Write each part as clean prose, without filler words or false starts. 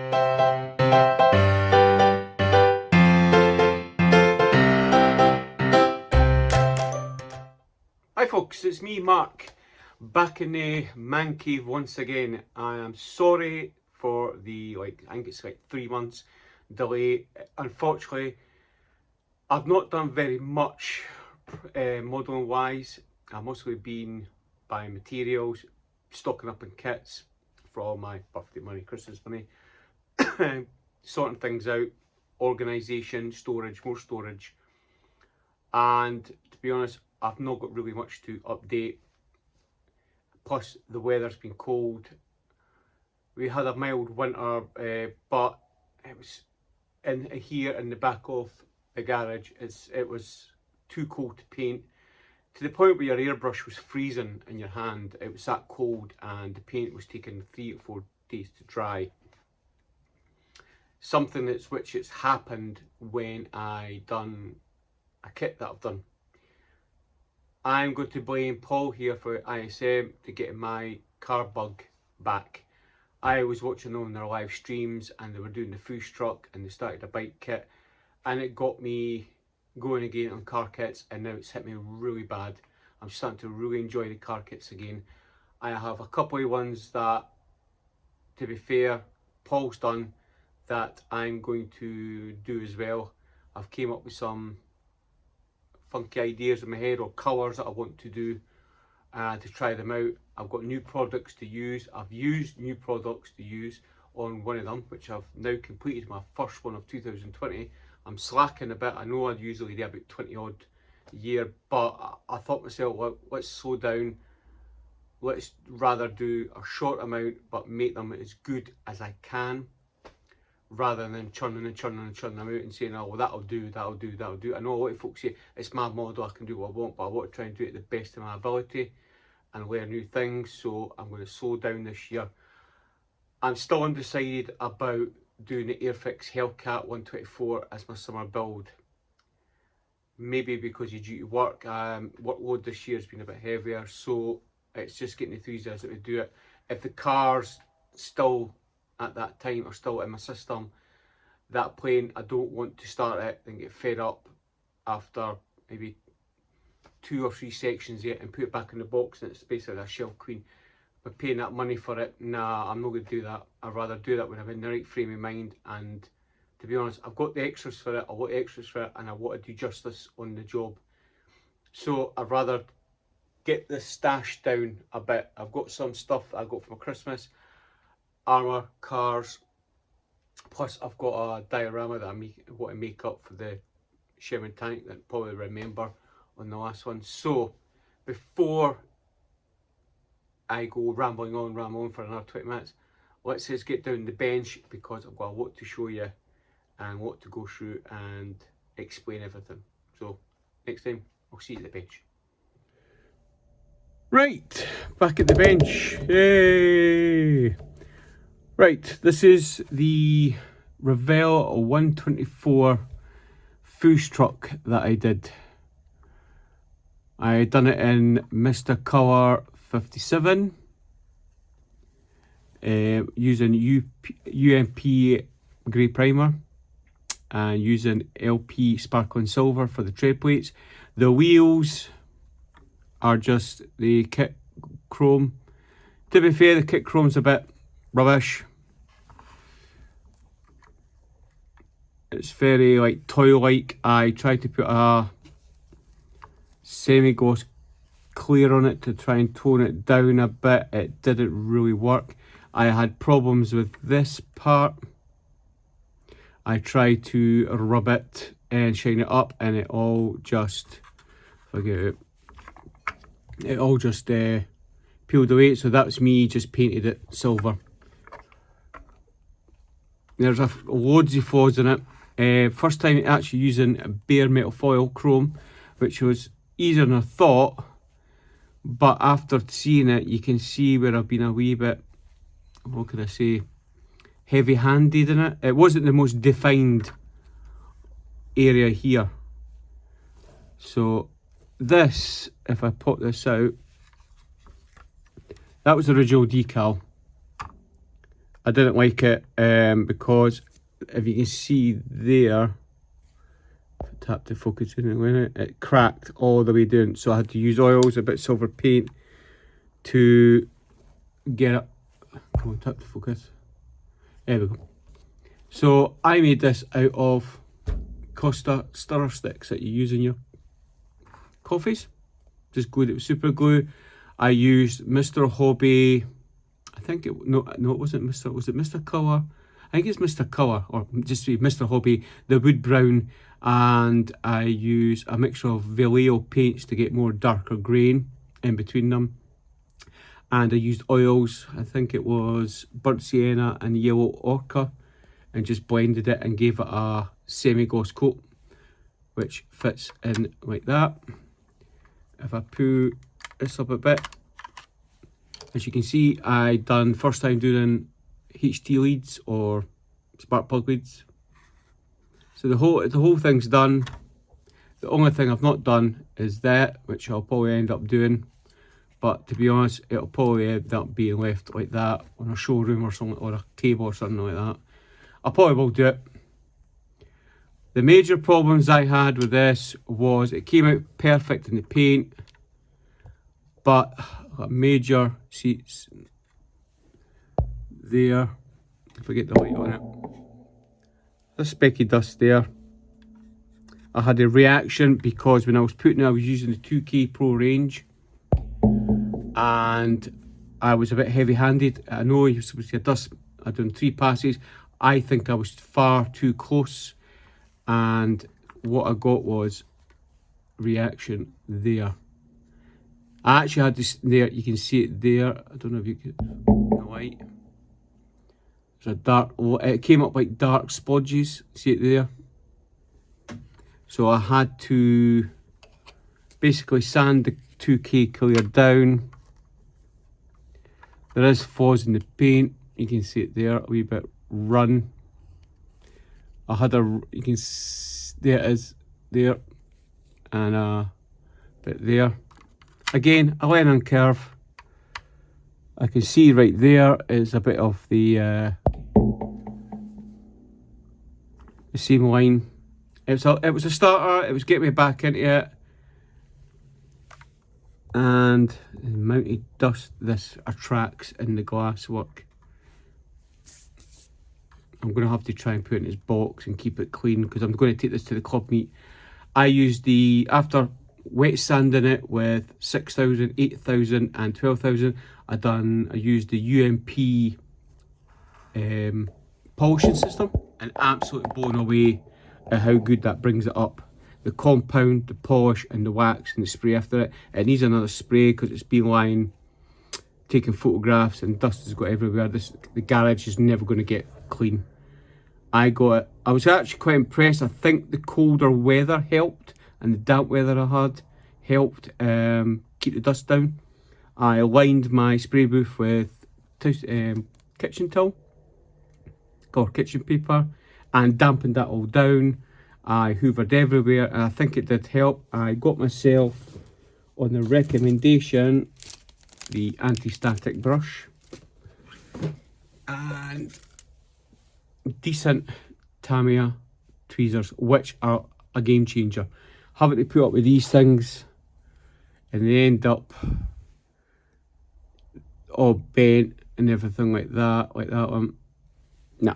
Hi folks, it's me Mark, back in the man cave once again. I am sorry for the, I think it's like 3 months delay. Unfortunately, I've not done very much modelling wise. I've mostly been buying materials, stocking up in kits for all my birthday money, Christmas money, sorting things out, organisation, storage, more storage. And to be honest, I've not got really much to update. Plus the weather's been cold. We had a mild winter, but it was in here in the back of the garage. It was too cold to paint, to the point where your airbrush was freezing in your hand. It was that cold, and the paint was taking 3 or 4 days to dry. Something which it's happened when I done a kit that I've done. I'm going to blame Paul here for ISM to get my car bug back. I was watching them on their live streams and they were doing the food truck and they started a bike kit, and it got me going again on car kits, and now it's hit me really bad. I'm starting to really enjoy the car kits again. I have a couple of ones that, to be fair, Paul's done, that I'm going to do as well. I've came up with some funky ideas in my head, or colours that I want to do to try them out. I've got new products to use. I've used new products to use on one of them, which I've now completed my first one of 2020. I'm slacking a bit. I know I'd usually do about 20 odd a year, but I thought myself, let's slow down. Let's rather do a short amount but make them as good as I can, rather than churning them out and saying, oh well, that'll do. I know a lot of folks say it's my model, I can do what I want, but I want to try and do it the best of my ability and learn new things. So I'm going to slow down this year. I'm still undecided about doing the Airfix Hellcat 124 as my summer build. Maybe because you're due to work, workload this year has been a bit heavier, so it's just getting the enthusiasm to do it. If the car's still at that time are still in my system, that plane, I don't want to start it and get fed up after maybe 2 or 3 sections yet and put it back in the box and it's basically a shell queen. But paying that money for it, nah, I'm not going to do that. I'd rather do that when I'm in the right frame of mind, and to be honest, I've got the extras for it, a lot of extras for it, and I want to do justice on the job. So I'd rather get the stash down a bit. I've got some stuff I got for my Christmas, armour, cars, plus I've got a diorama that I want to make up for the Sherman tank that I probably remember on the last one. So before I go rambling on for another 20 minutes, let's just get down the bench, because I've got a lot to show you and what to go through and explain everything. So next time I'll see you at the bench. Right, back at the bench. Yay! Right, this is the Revell 124 Foos truck that I did. I done it in Mr. Colour 57, using UMP grey primer and using LP sparkling silver for the tread plates. The wheels are just the kit chrome. To be fair, the kit chrome's a bit rubbish. It's very like toy-like. I tried to put a semi-gloss clear on it to try and tone it down a bit. It didn't really work. I had problems with this part. I tried to rub it and shine it up, and it all just, forget it, it all just peeled away. So that's me just painted it silver. There's loads of flaws in it. First time actually using bare metal foil chrome, which was easier than I thought, but after seeing it, you can see where I've been a wee bit, what could I say, heavy-handed in it. It wasn't the most defined area here. So this, if I pop this out, that was the original decal. I didn't like it because if you can see there, if I tap to focus in it cracked all the way down. So I had to use oils, a bit of silver paint to get it. Come on, tap to focus. There we go. So I made this out of Costa stirrer sticks that you use in your coffees. Just glued it with super glue. I used Mr. Hobby. I think it wasn't Mr. Was it Mr. Colour? I think it's Mr. Colour, or just Mr. Hobby, the wood brown, and I use a mixture of Vallejo paints to get more darker grain in between them. And I used oils, I think it was burnt sienna and yellow ochre, and just blended it and gave it a semi-gloss coat, which fits in like that. If I pull this up a bit, as you can see, I done first time doing HT leads or spark plug leads. So the whole thing's done. The only thing I've not done is that, which I'll probably end up doing. But to be honest, it'll probably end up being left like that on a showroom or something, or a table or something like that. I probably will do it. The major problems I had with this was it came out perfect in the paint, but a major seats there. If I get the light on it, this specky dust there. I had a reaction because when I was using the 2K Pro range, and I was a bit heavy-handed. I know you're supposed to get dust. I've done 3 passes. I think I was far too close, and what I got was reaction there. I actually had this there, you can see it there. I don't know if you could, the light. There's a dark, it came up like dark splodges, see it there? So I had to basically sand the 2K clear down. There is fuzz in the paint, you can see it there, a wee bit run. I had you can see, there it is, there, and a bit there. Again, a learning curve. I can see right there is a bit of the seam line. It was a starter, it was getting me back into it. And the amount of dust this attracts in the glass work. I'm going to have to try and put it in its box and keep it clean, because I'm going to take this to the club meet. I used after wet sanding it with 6,000, 8,000 and 12,000, I used the UMP polishing system, and absolutely blown away at how good that brings it up. The compound, the polish and the wax and the spray after it. It needs another spray because it's been lying, taking photographs, and dust has got everywhere. The garage is never going to get clean. I got it. I was actually quite impressed. I think the colder weather helped, and the damp weather I had helped keep the dust down. I lined my spray booth with kitchen towel or kitchen paper and dampened that all down. I hoovered everywhere, and I think it did help. I got myself, on the recommendation, the anti-static brush and decent Tamiya tweezers, which are a game changer. Having to put up with these things and they end up all bent and everything like that one. Nah.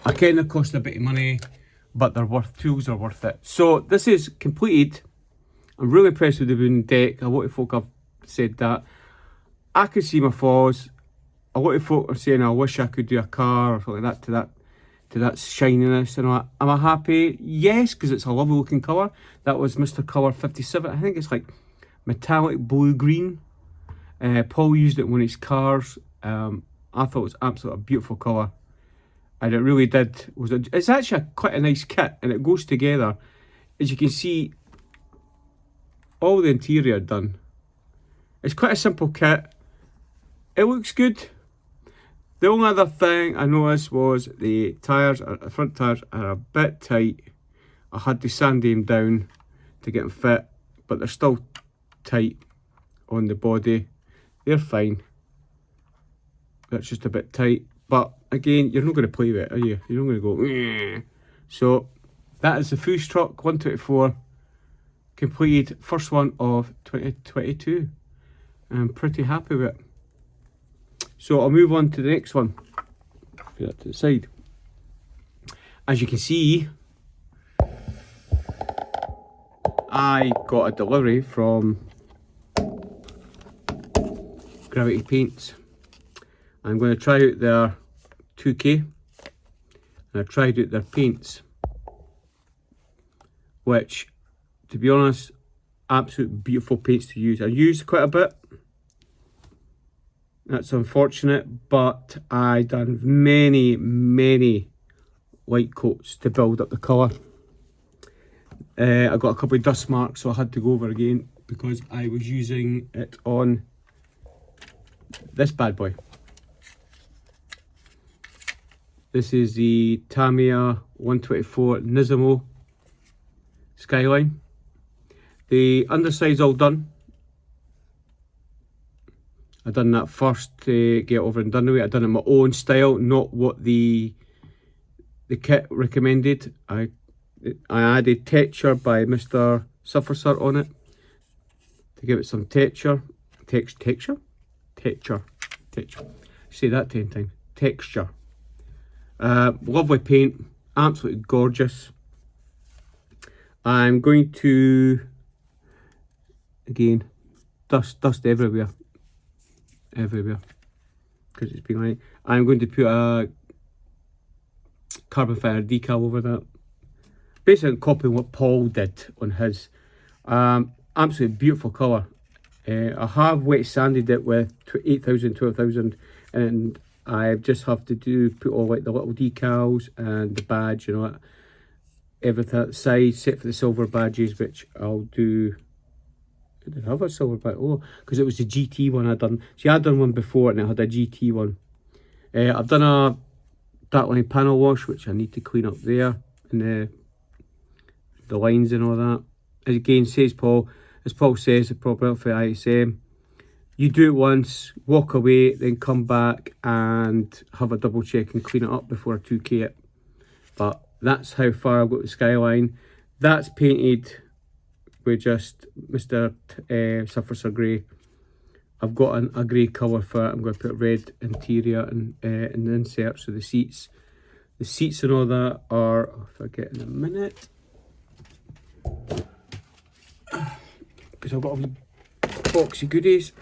I kind of cost a bit of money, but tools are worth it. So this is completed. I'm really impressed with the wooden deck. A lot of folk have said that. I could see my flaws. A lot of folk are saying I wish I could do a car or something like that to that shininess and all that. Am I happy? Yes, because it's a lovely looking colour. That was Mr. Colour 57. I think it's like metallic blue-green. Paul used it in one of his cars. I thought it was absolutely a beautiful colour. And it really did. It's actually quite a nice kit, and it goes together. As you can see, all the interior done. It's quite a simple kit. It looks good. The only other thing I noticed was the front tyres are a bit tight. I had to sand them down to get them fit, but they're still tight on the body. They're fine. That's just a bit tight, but again, you're not going to play with it, are you? You're not going to go, "Meh." So that is the Fuse truck 124 completed, first one of 2022. I'm pretty happy with it. So I'll move on to the next one. Put that to the side. As you can see, I got a delivery from Gravity Paints. I'm going to try out their 2K, and I tried out their paints, which, to be honest, absolute beautiful paints to use. I used quite a bit. That's unfortunate, but I done many light coats to build up the colour. I got a couple of dust marks, so I had to go over again because I was using it on this bad boy. This is the Tamiya 124 Nismo Skyline. The underside's all done. I done that first to get over and done with. I done it in my own style, not what the kit recommended. I added texture by Mr. Suffersir on it to give it some texture. Texture. Say that 10 times. Texture. Lovely paint, absolutely gorgeous. I'm going to, again, dust everywhere, because it's been like. I'm going to put a carbon fiber decal over that, basically copying what Paul did on his. Absolutely beautiful colour. I have wet sanded it with 8000, 12,000, and I just have to put all like the little decals and the badge, you know, everything outside, except for the silver badges, which I'll do. I didn't have a silver badge. Oh, because it was the GT one I done. See, I done one before and it had a GT one. I've done a dark line panel wash, which I need to clean up there, and the lines and all that. As again, says Paul, as Paul says, the proper outfit ISM. You do it once, walk away, then come back and have a double check and clean it up before I 2K it. But that's how far I've got the Skyline. That's painted with just Mr. Suffersir Grey. I've got a grey colour for it. I'm going to put red interior and the inserts of the seats. The seats and all that are, I'll forget in a minute, because I've got a box of goodies.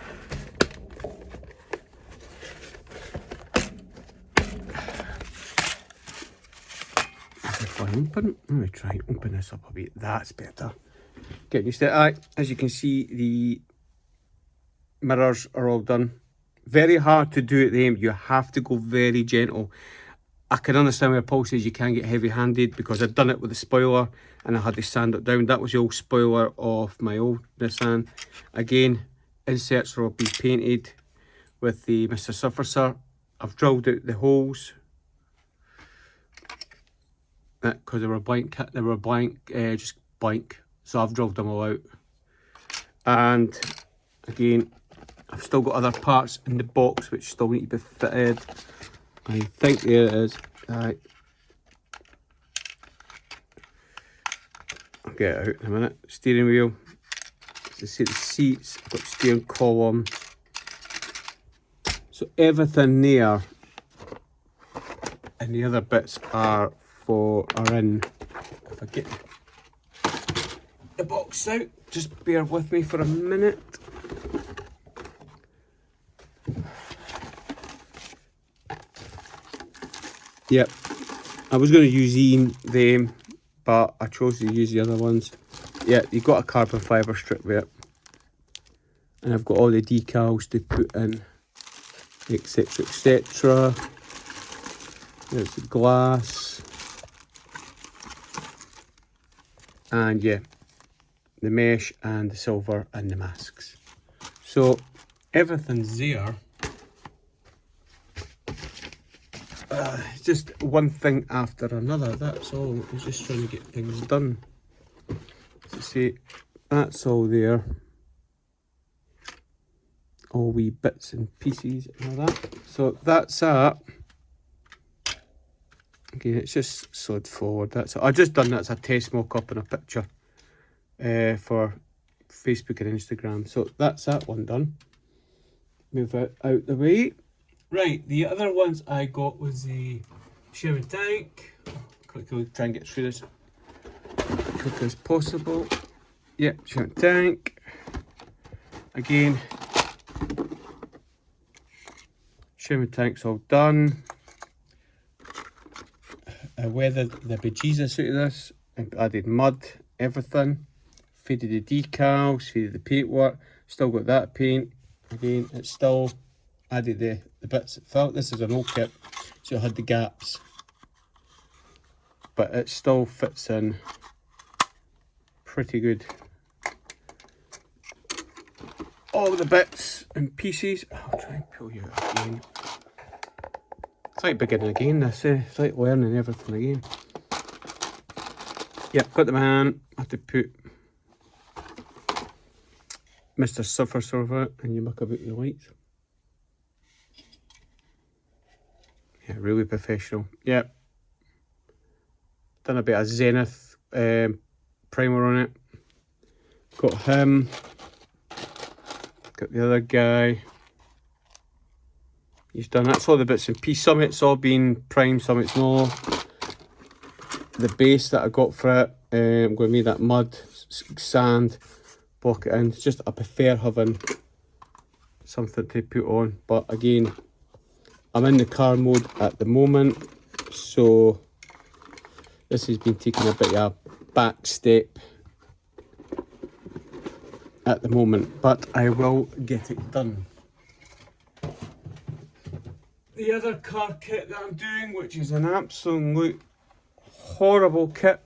Open. Let me try and open this up a bit. That's better. Getting used to it. Aye, as you can see, the mirrors are all done. Very hard to do at the end. You have to go very gentle. I can understand where Paul says you can get heavy-handed, because I've done it with the spoiler and I had to sand it down. That was the old spoiler of my old Nissan. Again, inserts are all being painted with the Mr. Suffersir. I've drilled out the holes because they were blank. Just blank. So I've drilled them all out. And again, I've still got other parts in the box which still need to be fitted. I think there it is. Right. I'll get it out in a minute. Steering wheel. As I say, the seats. I've got steering column. So everything there and the other bits are in. If I get the box out, just bear with me for a minute. Yep, I was going to use them, but I chose to use the other ones. Yeah, you've got a carbon fibre strip with it. And I've got all the decals to put in, etc, etc. There's the glass. And yeah, the mesh and the silver and the masks. So everything's there. Just one thing after another, that's all. I'm just trying to get things done. So see, that's all there. All wee bits and pieces and all that. So that's that. Again, it's just slid forward. That's it. I just done that as a test mock-up and a picture for Facebook and Instagram. So that's that one done. Move it out the way. Right, the other ones I got was the sherry tank. Quickly try and get through this as quickly as possible. Yep, sherry tank. Again, sherry tank's all done. I weathered the bejesus out of this. I added mud, everything. Faded the decals, faded the paintwork. Still got that paint. Again, it's still added the bits that felt. This is an old kit, so it had the gaps. But it still fits in pretty good. All the bits and pieces. I'll try and pull you out again. It's like beginning again, this. It's like learning everything again. Yep, got the man. I have to put Mr. Surface over it and you muck about the lights. Yeah, really professional. Yep. Done a bit of Zenith primer on it. Got him. Got the other guy. He's done, that's all the bits and pieces. Some of it's all been primed, some it's not. The base that I got for it, I'm going to make that mud, sand, block it in. It's just, I prefer having something to put on. But again, I'm in the car mode at the moment. So this has been taking a bit of a back step at the moment. But I will get it done. The other car kit that I'm doing, which is an absolute horrible kit,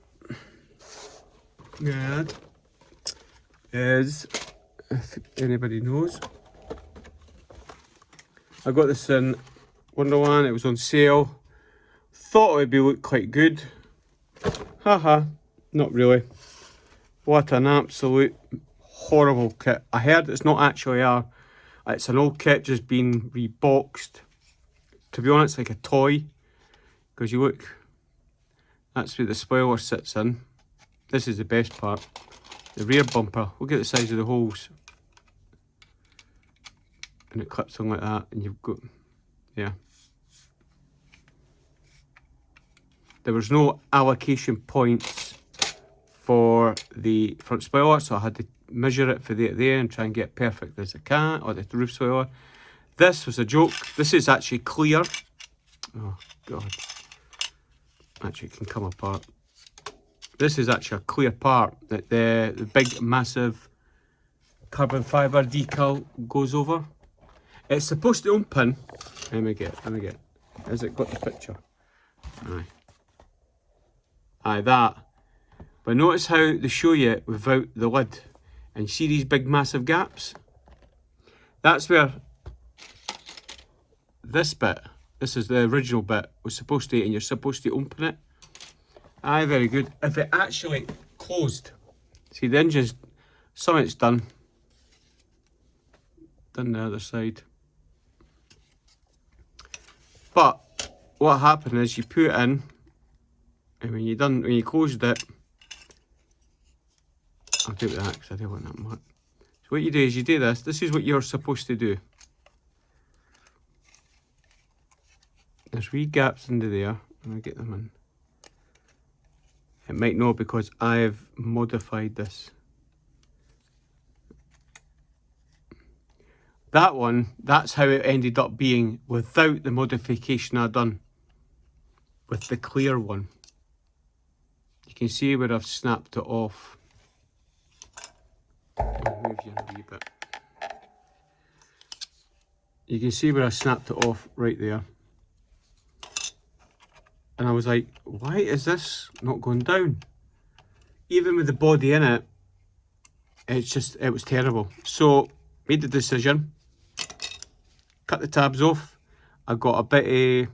is, if anybody knows, I got this in Wonderland. It was on sale. Thought it would look quite good. Haha, not really. What an absolute horrible kit. I heard it's not actually it's an old kit just being reboxed. To be honest, like a toy, because you look, that's where the spoiler sits in. This is the best part. The rear bumper, look at the size of the holes. And it clips on like that, and you've got, yeah. There was no allocation points for the front spoiler, so I had to measure it for there and try and get perfect as I can, or the roof spoiler. This was a joke. This is actually clear. Oh, God. Actually, it can come apart. This is actually a clear part that the big, massive carbon fibre decal goes over. It's supposed to open. Let me get. Has it got the picture? Aye. Aye, that. But notice how they show you it without the lid. And you see these big, massive gaps? That's where this bit, this is the original bit, was supposed to, and you're supposed to open it. Aye, very good. If it actually closed, see the hinges, some of it's done. Done the other side. But what happened is you put it in, and when you closed it, I'll do it with that because I don't want that much. So what you do is you do this. This is what you're supposed to do. There's wee gaps into there, and I get them in. It might not because I've modified this. That one, that's how it ended up being without the modification I've done with the clear one. You can see where I've snapped it off. I'll move you a wee bit. You can see where I snapped it off right there. And I was like, why is this not going down? Even with the body in it, it was terrible. So, made the decision, cut the tabs off. I got a bit of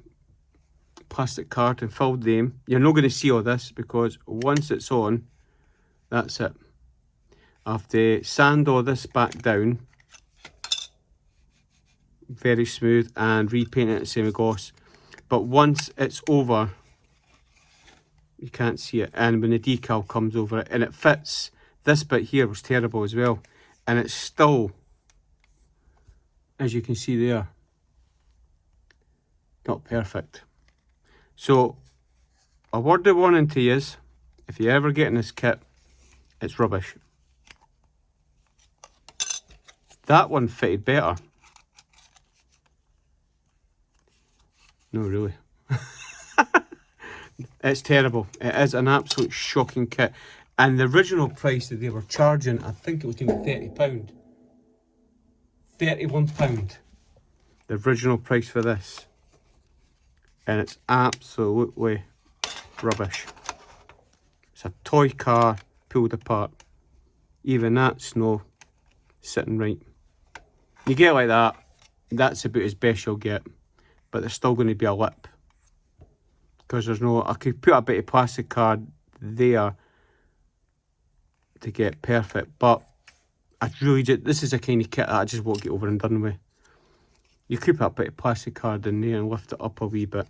plastic card and filled them. You're not going to see all this because once it's on, that's it. I have to sand all this back down, very smooth, and repaint it in semi-gloss. But once it's over, You can't see it. And when the decal comes over it, and it fits, this bit here was terrible as well. And it's still, as you can see there, not perfect. So, a word of warning to you is, if you ever get in this kit, it's rubbish. That one fitted better. No, really. It's terrible. It is an absolute shocking kit. And the original price that they were charging, I think it was going to be £30. £31. The original price for this. And it's absolutely rubbish. It's a toy car pulled apart. Even that's no sitting right. You get like that, that's about as best you'll get. But there's still going to be a lip. Because there's no, I could put a bit of plastic card there to get perfect. But I really just, this is a kind of kit that I just won't get over and done with. You could put a bit of plastic card in there and lift it up a wee bit.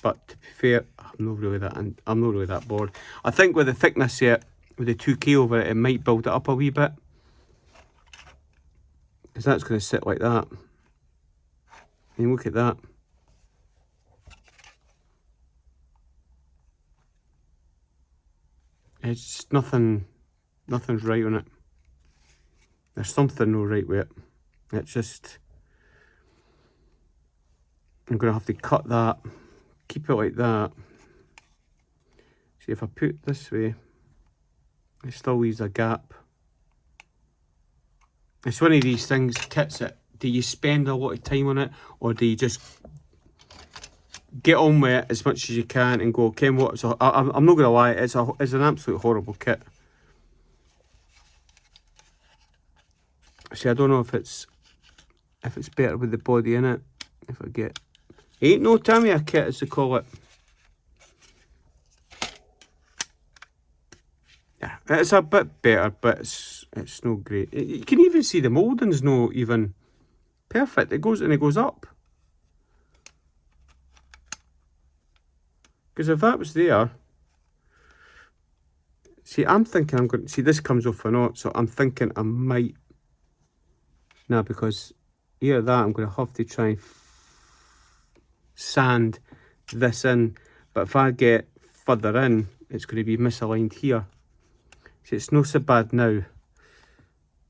But to be fair, I'm not really that bored. I think with the thickness yet, with the 2K over it, it might build it up a wee bit. Because that's going to sit like that. And look at that. It's nothing's right on it. There's something no right with it. It's just, I'm going to have to cut that, keep it like that. See, if I put it this way, it still leaves a gap. It's one of these things, kits that, do you spend a lot of time on it, or do you just get on with it as much as you can and go, okay, what? So I'm not going to lie, it's an absolute horrible kit. See, I don't know if it's better with the body in it. If I get, ain't no Tamiya kit as they call it. Yeah, it's a bit better, but it's no great. You can even see the moulding's no even perfect. It goes up. Because if that was there, see, I'm thinking I'm going to see this comes off or not, so I'm thinking I might. Now, because here that I'm going to have to try and sand this in, but if I get further in, it's going to be misaligned here. See, it's not so bad now.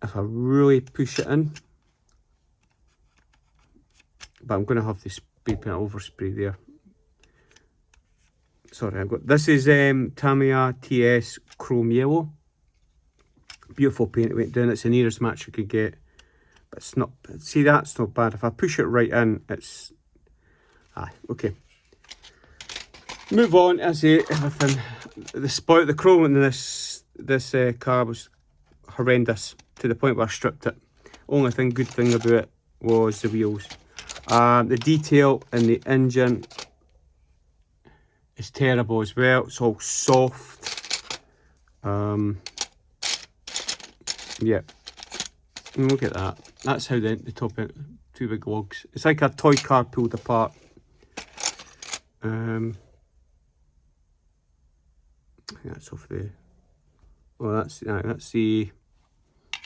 If I really push it in, but I'm going to have to spray paint overspray there. Sorry, I've got, this is Tamiya TS Chrome Yellow. Beautiful paint it went down. It's the nearest match I could get. But it's not, see, that's not bad. If I push it right in, it's, okay. Move on, I say everything. The chrome in this car was horrendous to the point where I stripped it. Only good thing about it was the wheels. The detail in the engine is terrible as well. It's all soft. Yeah. Look at that. That's how the top end, two big lugs. It's like a toy car pulled apart. I think that's off the. Well, that's the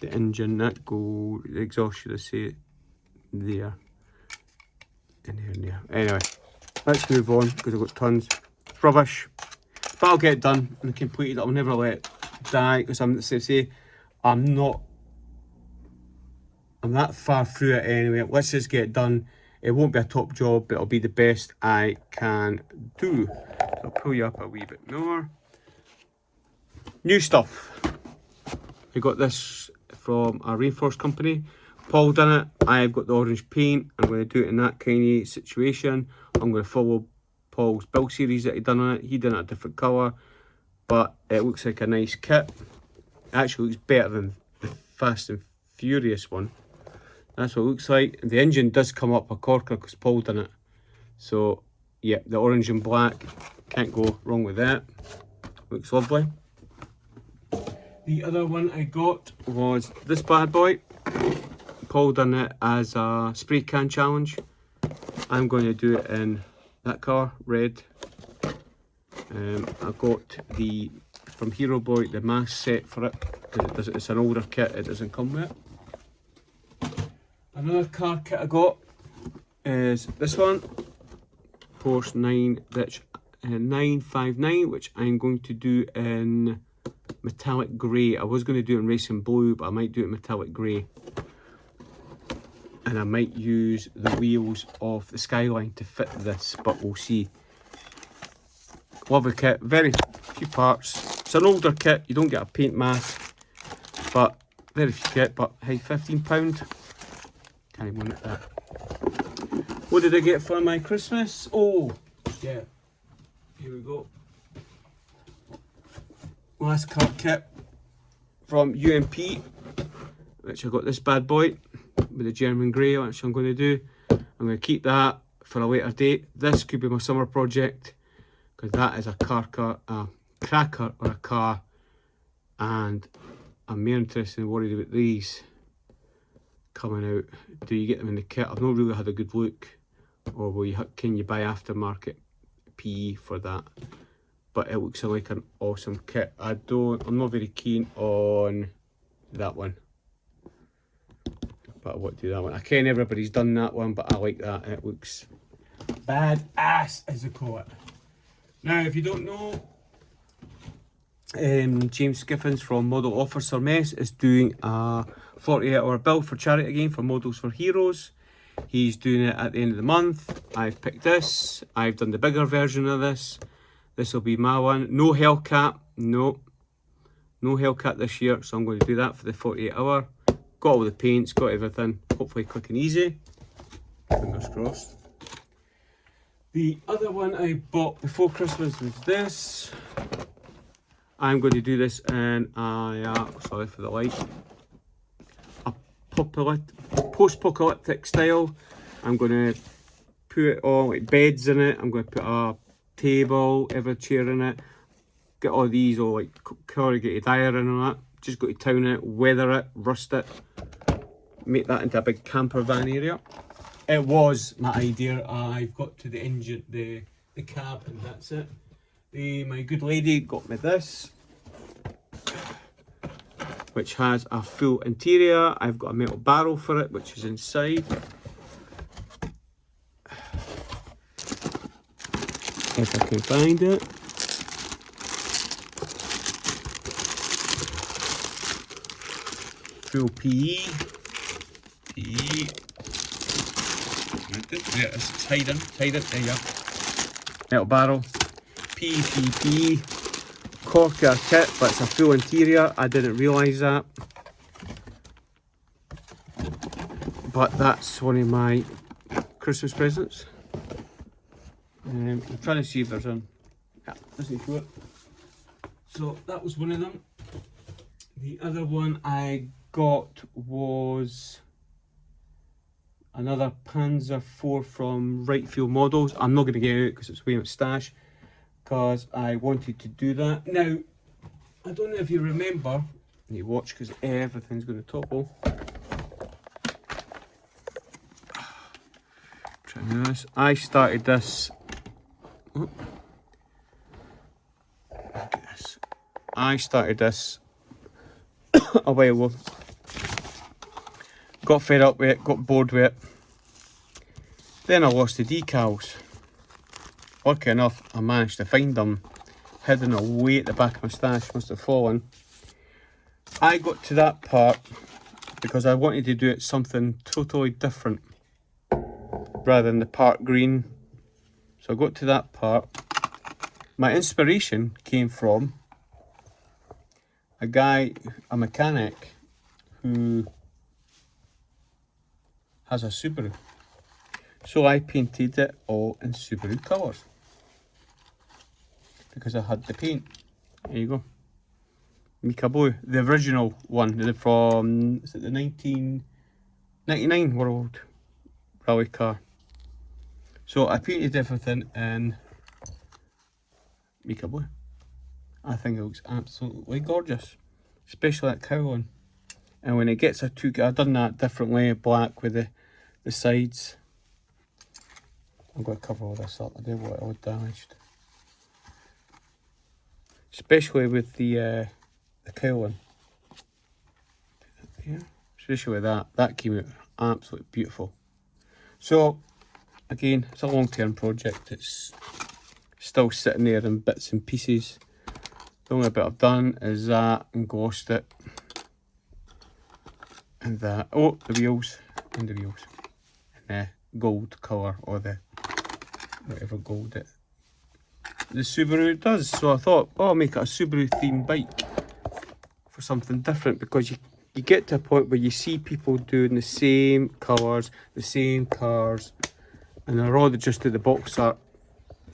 engine. That go the exhaust, should I say, there, and there and there. Anyway, let's move on because I've got tons. It's rubbish, but I'll get it done and completed. I'll never let it die because I'm that far through it anyway. Let's just get it done. It won't be a top job, but it'll be the best I can do. So I'll pull you up a wee bit more. New stuff. I got this from a Rainforest company. Paul done it. I've got the orange paint. I'm going to do it in that kind of situation. I'm going to follow Paul's build series that he done on it. He done it a different colour, but it looks like a nice kit. It actually looks better than the Fast and Furious one. That's what it looks like. The engine does come up a corker because Paul done it. So yeah, the orange and black, can't go wrong with that. Looks lovely. The other one I got was this bad boy. Paul done it as a spray can challenge. I'm going to do it in that colour, red. I got the, from Hero Boy, the mask set for it. It's an older kit, it doesn't come with it. Another car kit I got is this one, Porsche 959, which I'm going to do in metallic grey. I was going to do it in racing blue, but I might do it in metallic grey. And I might use the wheels of the Skyline to fit this, but we'll see. Lovely kit, very few parts. It's an older kit, you don't get a paint mask, but very few kit, but hey, £15. Can't even limit that. What did I get for my Christmas? Oh, yeah, here we go. Last car kit from UMP, which I got this bad boy with the German grey, which I'm going to do. I'm going to keep that for a later date. This could be my summer project, because that is a cracker or a car, and I'm more interested and worried about these coming out. Do you get them in the kit? I've not really had a good look, or can you buy aftermarket PE for that? But it looks like an awesome kit. I'm not very keen on that one, but I want to do that one. I ken everybody's done that one, but I like that. It looks badass, as they call it. Now, if you don't know, James Skiffins from Model Officer Mess is doing a 48-hour build for charity again for Models for Heroes. He's doing it at the end of the month. I've picked this. I've done the bigger version of this. This will be my one. No Hellcat. No Hellcat this year, so I'm going to do that for the 48-hour. Got all the paints, got everything. Hopefully quick and easy. Fingers crossed. The other one I bought before Christmas was this. I'm going to do this in sorry for the light, a post-apocalyptic style. I'm going to put all like beds in it. I'm going to put a table, every chair in it. Get all these all like corrugated iron and all that. Just got to town it, weather it, rust it, make that into a big camper van area. It was my idea. I've got to the engine, the cab, and that's it. My good lady got me this, which has a full interior. I've got a metal barrel for it, which is inside. If I can find it. Full PE. Yeah, it's tied in, there you go. Metal barrel, PPP, corker kit, but it's a full interior. I didn't realise that. But that's one of my Christmas presents. I'm trying to see if there's one. Yeah, doesn't show it. So that was one of them. The other one I got was another Panzer IV from Right Field Models. I'm not going to get it out because it's way out stash, because I wanted to do that. Now, I don't know if you remember, you watch because everything's going to topple. Try this. I started this. Oh. Look at this. I started this a while ago. Got fed up with it, got bored with it. Then I lost the decals. Lucky enough, I managed to find them hidden away at the back of my stash, must have fallen. I got to that part because I wanted to do it something totally different rather than the part green. So I got to that part. My inspiration came from a guy, a mechanic, who has a Subaru. So I painted it all in Subaru colours because I had the paint. There you go. Mica Blue, the original one from, is it the 1999 World Rally car. So I painted everything in Mica Blue. I think it looks absolutely gorgeous, especially that cow one. And when it gets I've done that differently, black with the sides. I'm going to cover all this up. I do what I was damaged. especially with the cow one. Yeah, especially with that came out absolutely beautiful. So again, it's a long-term project. It's still sitting there in bits and pieces. The only bit I've done is that and glossed it, and that. Oh, the wheels and the wheels, and the gold colour, or the whatever gold it the Subaru does. So I thought, oh, I'll make it a Subaru themed bike for something different, because you get to a point where you see people doing the same colours, the same cars, and they're all just at the box art.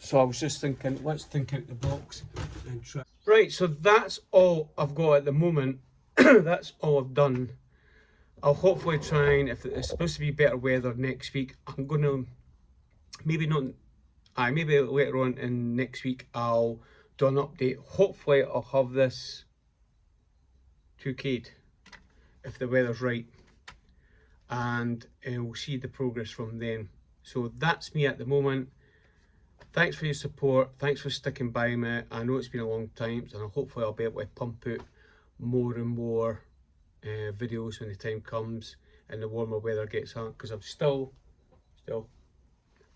So I was just thinking, let's think out the box and try. Right, so that's all I've got at the moment. That's all I've done. I'll hopefully try, and if it's supposed to be better weather next week, I'm gonna maybe not. Maybe later on in next week I'll do an update. Hopefully I'll have this 2K'd if the weather's right, and we'll see the progress from then. So that's me at the moment. Thanks for your support, thanks for sticking by me. I know it's been a long time, and hopefully I'll be able to pump out more and more videos when the time comes and the warmer weather gets on, because I'm still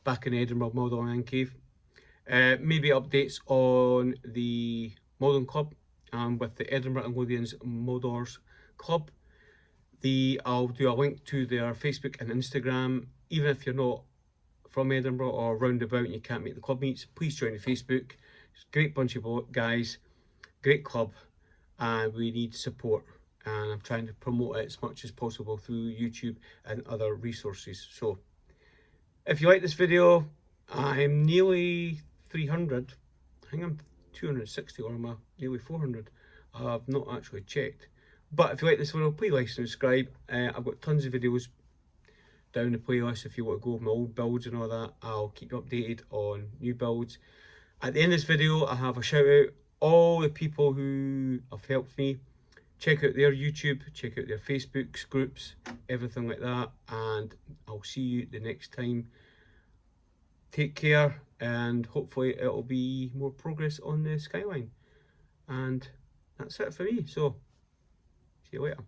back in Edinburgh Model Man Cave. Maybe updates on the modelling club with the Edinburgh and Lothians Modders Club. I'll do a link to their Facebook and Instagram. Even if you're not from Edinburgh or roundabout and you can't make the club meets, please join the Facebook. It's a great bunch of guys, great club, and we need support. And I'm trying to promote it as much as possible through YouTube and other resources. So if you like this video, I'm nearly 300. I think I'm 260, or am I nearly 400? I've not actually checked. But if you like this video, please like and subscribe. I've got tons of videos down the playlist if you want to go with my old builds and all that. I'll keep you updated on new builds. At the end of this video, I have a shout out all the people who have helped me. Check out their YouTube, check out their Facebook groups, everything like that, and I'll see you the next time. Take care, and hopefully it'll be more progress on the Skyline. And that's it for me, so see you later.